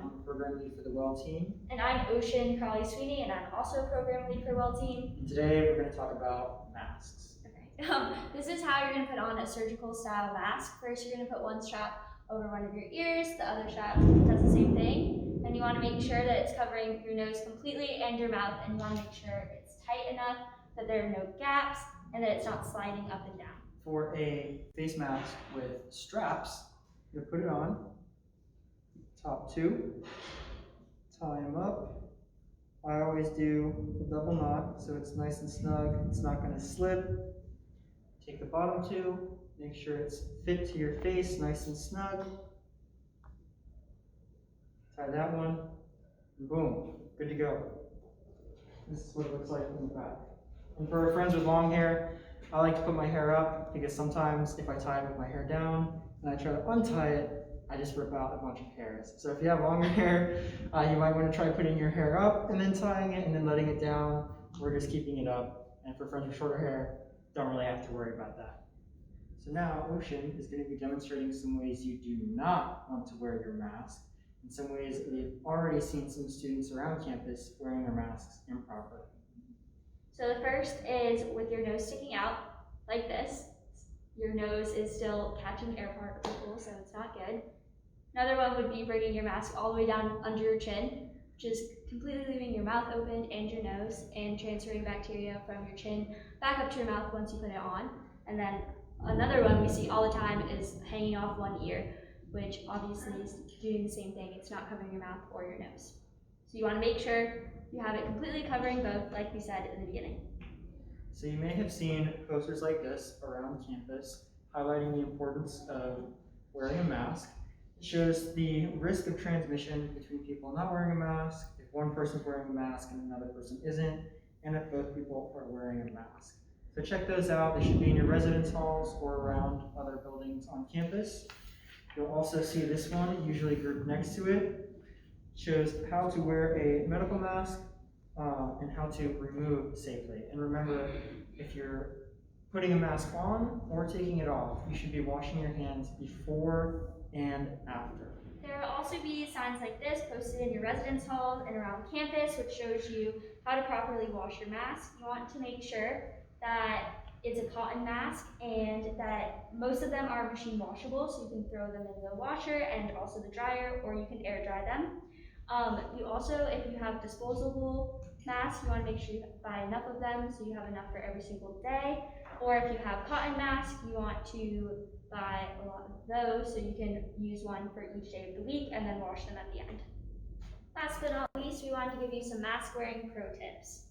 I'm the program lead for the WELL team. And I'm Ocean Crowley-Sweeney, and I'm also program lead for WELL team. And today we're going to talk about masks. Okay. This is how you're going to put on a surgical style mask. First, you're going to put one strap over one of your ears, the other strap does the same thing. And you want to make sure that it's covering your nose completely and your mouth, and you want to make sure it's tight enough that there are no gaps and that it's not sliding up and down. For a face mask with straps, you put it on, top two, tie them up. I always do a double knot so it's nice and snug, it's not going to slip. Take the bottom two, make sure it's fit to your face, nice and snug. Tie that one, and boom, good to go. This is what it looks like in the back. And for our friends with long hair, I like to put my hair up because sometimes if I tie it with my hair down and I try to untie it, I just rip out a bunch of hairs. So if you have longer hair, you might want to try putting your hair up and then tying it and then letting it down, or just keeping it up. And for friends with shorter hair, don't really have to worry about that. So now Ocean is going to be demonstrating some ways you do not want to wear your mask, and some ways we've already seen some students around campus wearing their masks improperly. So the first is with your nose sticking out like this. Your nose is still catching air particles, so it's not good. Another one would be bringing your mask all the way down under your chin, just completely leaving your mouth open and your nose and transferring bacteria from your chin back up to your mouth once you put it on. And then another one we see all the time is hanging off one ear, which obviously is doing the same thing. It's not covering your mouth or your nose. So you want to make sure you have it completely covering both, like we said in the beginning. So you may have seen posters like this around campus highlighting the importance of wearing a mask. It shows the risk of transmission between people not wearing a mask, if one person's wearing a mask and another person isn't, and if both people are wearing a mask. So check those out. They should be in your residence halls or around other buildings on campus. You'll also see this one, usually grouped next to it. It shows how to wear a medical mask and how to remove safely. And remember, if you're putting a mask on or taking it off, you should be washing your hands before and after. There will also be signs like this posted in your residence halls and around campus, which shows you how to properly wash your mask. You want to make sure that it's a cotton mask and that most of them are machine washable, so you can throw them in the washer and also the dryer, or you can air dry them. You also, if you have disposable masks, you want to make sure you buy enough of them so you have enough for every single day. Or if you have cotton masks, you want to buy a lot of those so you can use one for each day of the week and then wash them at the end. Last but not least, we wanted to give you some mask wearing pro tips.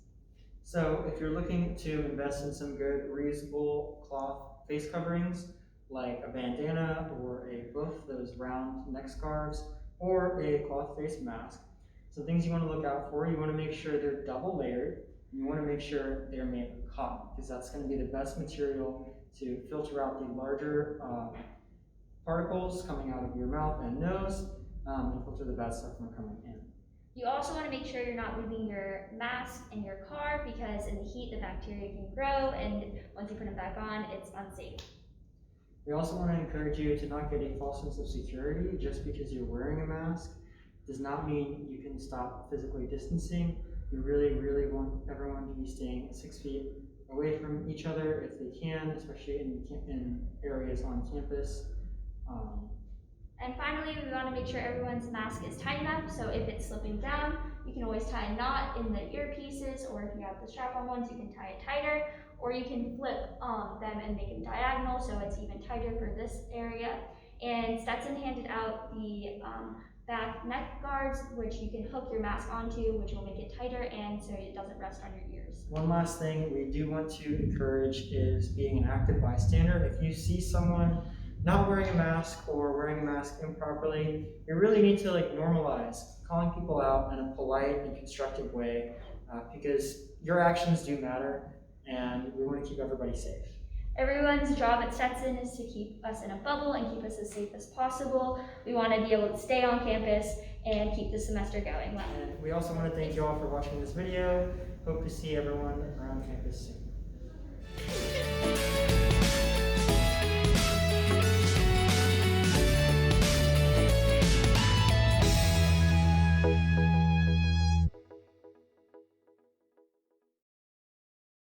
So if you're looking to invest in some good reusable cloth face coverings, like a bandana or both those round neck scarves, or a cloth face mask, some things you want to look out for: you want to make sure they're double layered. You want to make sure they're made of cotton, because that's going to be the best material to filter out the larger particles coming out of your mouth and nose, and filter the bad stuff from coming in. You also want to make sure you're not leaving your mask in your car, because in the heat the bacteria can grow, and once you put them back on, it's unsafe. We also want to encourage you to not get a false sense of security. Just because you're wearing a mask does not mean you can stop physically distancing. We really, really want everyone to be staying 6 feet away from each other if they can, especially in areas on campus. And finally, we want to make sure everyone's mask is tight enough, so if it's slipping down, you can always tie a knot in the earpieces, or if you have the strap-on ones, you can tie it tighter, or you can flip them and make them diagonal so it's even tighter for this area. And Stetson handed out the back neck guards, which you can hook your mask onto, which will make it tighter and so it doesn't rest on your ears. One last thing we do want to encourage is being an active bystander. If you see someone not wearing a mask or wearing a mask improperly, you really need to normalize calling people out in a polite and constructive way, because your actions do matter, and we want to keep everybody safe. Everyone's job at Stetson is to keep us in a bubble and keep us as safe as possible. We want to be able to stay on campus and keep the semester going well. And we also want to thank you all for watching this video. Hope to see everyone around campus soon.